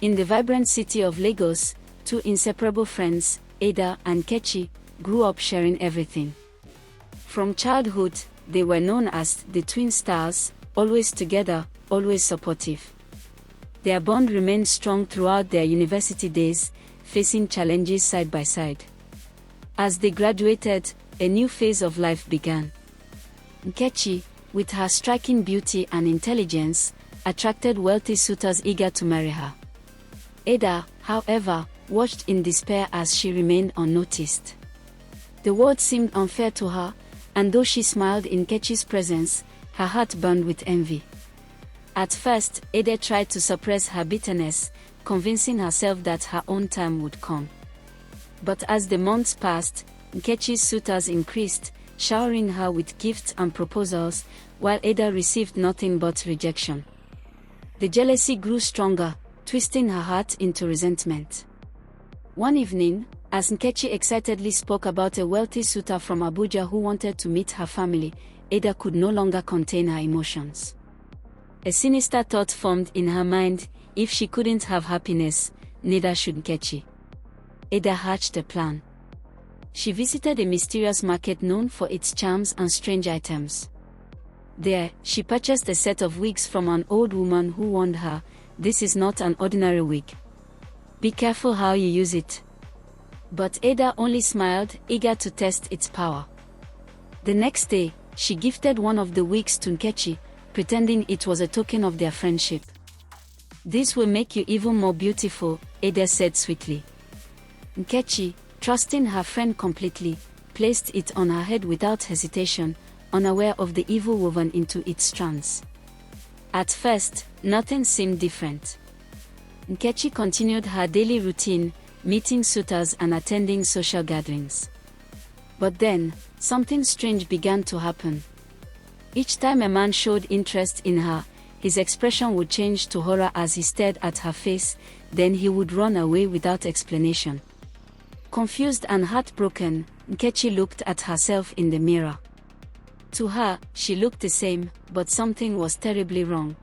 In the vibrant city of Lagos, two inseparable friends, Ada and Nkechi, grew up sharing everything. From childhood, they were known as the twin stars, always together, always supportive. Their bond remained strong throughout their university days, facing challenges side by side. As they graduated, a new phase of life began. Nkechi, with her striking beauty and intelligence, attracted wealthy suitors eager to marry her. Ada, however, watched in despair as she remained unnoticed. The world seemed unfair to her, and though she smiled in Nkechi's presence, her heart burned with envy. At first, Ada tried to suppress her bitterness, convincing herself that her own time would come. But as the months passed, Nkechi's suitors increased, showering her with gifts and proposals, while Ada received nothing but rejection. The jealousy grew stronger, twisting her heart into resentment. One evening, as Nkechi excitedly spoke about a wealthy suitor from Abuja who wanted to meet her family, Ada could no longer contain her emotions. A sinister thought formed in her mind: if she couldn't have happiness, neither should Nkechi. Ada hatched a plan. She visited a mysterious market known for its charms and strange items. There, she purchased a set of wigs from an old woman who warned her, "This is not an ordinary wig. Be careful how you use it." But Ada only smiled, eager to test its power. The next day, she gifted one of the wigs to Nkechi, pretending it was a token of their friendship. "This will make you even more beautiful," Ada said sweetly. Nkechi, trusting her friend completely, placed it on her head without hesitation, unaware of the evil woven into its strands. At first, nothing seemed different. Nkechi continued her daily routine, meeting suitors and attending social gatherings. But then, something strange began to happen. Each time a man showed interest in her, his expression would change to horror as he stared at her face, then he would run away without explanation. Confused and heartbroken, Nkechi looked at herself in the mirror. To her, she looked the same, but something was terribly wrong.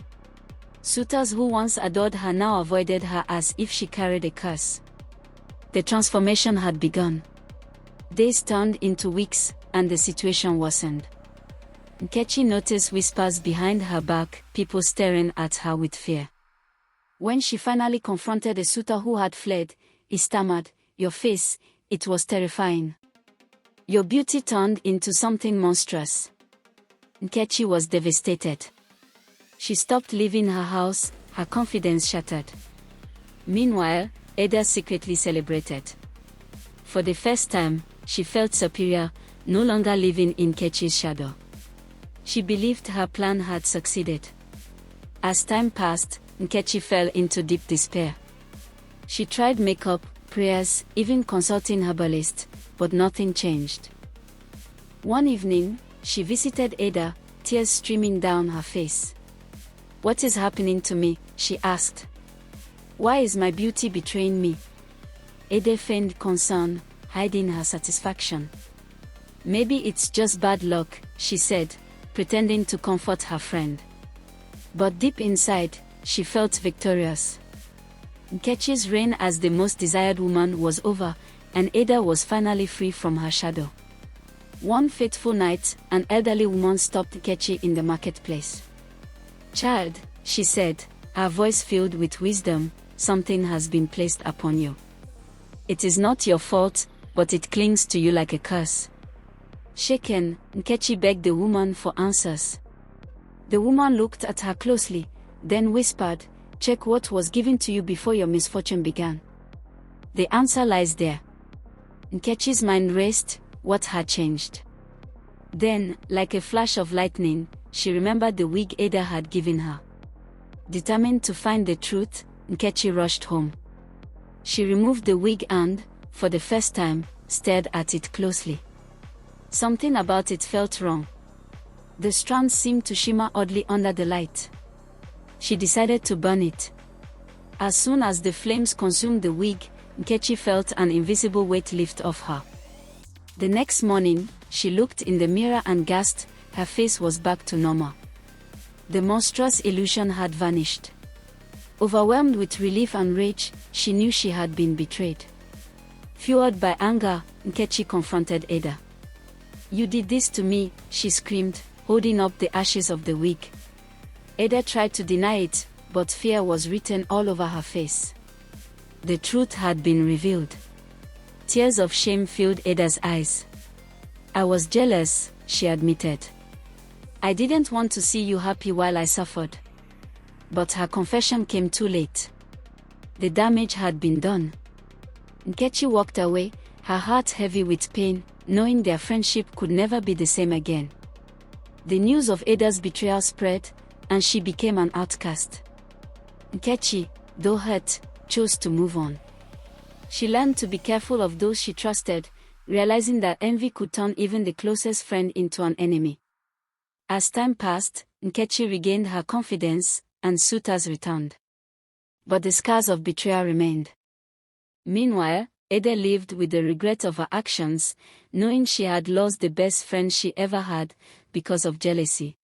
Suitors who once adored her now avoided her as if she carried a curse. The transformation had begun. Days turned into weeks, and the situation worsened. Nkechi noticed whispers behind her back, people staring at her with fear. When she finally confronted a suitor who had fled, he stammered, "Your face, it was terrifying. Your beauty turned into something monstrous." Nkechi was devastated. She stopped leaving her house, her confidence shattered. Meanwhile, Ada secretly celebrated. For the first time, she felt superior, no longer living in Nkechi's shadow. She believed her plan had succeeded. As time passed, Nkechi fell into deep despair. She tried makeup, prayers, even consulting herbalists, but nothing changed. One evening, she visited Ada, tears streaming down her face. "What is happening to me?" she asked. "Why is my beauty betraying me?" Ada feigned concern, hiding her satisfaction. "Maybe it's just bad luck," she said, pretending to comfort her friend. But deep inside, she felt victorious. Nkechi's reign as the most desired woman was over, and Ada was finally free from her shadow. One fateful night, an elderly woman stopped Nkechi in the marketplace. "Child," she said, her voice filled with wisdom, "something has been placed upon you. It is not your fault, but it clings to you like a curse." Shaken, Nkechi begged the woman for answers. The woman looked at her closely, then whispered, "Check what was given to you before your misfortune began. The answer lies there." Nkechi's mind raced. What had changed? Then, like a flash of lightning, she remembered the wig Ada had given her. Determined to find the truth, Nkechi rushed home. She removed the wig and, for the first time, stared at it closely. Something about it felt wrong. The strands seemed to shimmer oddly under the light. She decided to burn it. As soon as the flames consumed the wig, Nkechi felt an invisible weight lift off her. The next morning, she looked in the mirror and gasped, her face was back to normal. The monstrous illusion had vanished. Overwhelmed with relief and rage, she knew she had been betrayed. Fueled by anger, Nkechi confronted Ada. "You did this to me," she screamed, holding up the ashes of the wig. Ada tried to deny it, but fear was written all over her face. The truth had been revealed. Tears of shame filled Ada's eyes. "I was jealous," she admitted. "I didn't want to see you happy while I suffered." But her confession came too late. The damage had been done. Nkechi walked away, her heart heavy with pain, knowing their friendship could never be the same again. The news of Ada's betrayal spread, and she became an outcast. Nkechi, though hurt, chose to move on. She learned to be careful of those she trusted, realizing that envy could turn even the closest friend into an enemy. As time passed, Nkechi regained her confidence, and suitors returned. But the scars of betrayal remained. Meanwhile, Ada lived with the regret of her actions, knowing she had lost the best friend she ever had, because of jealousy.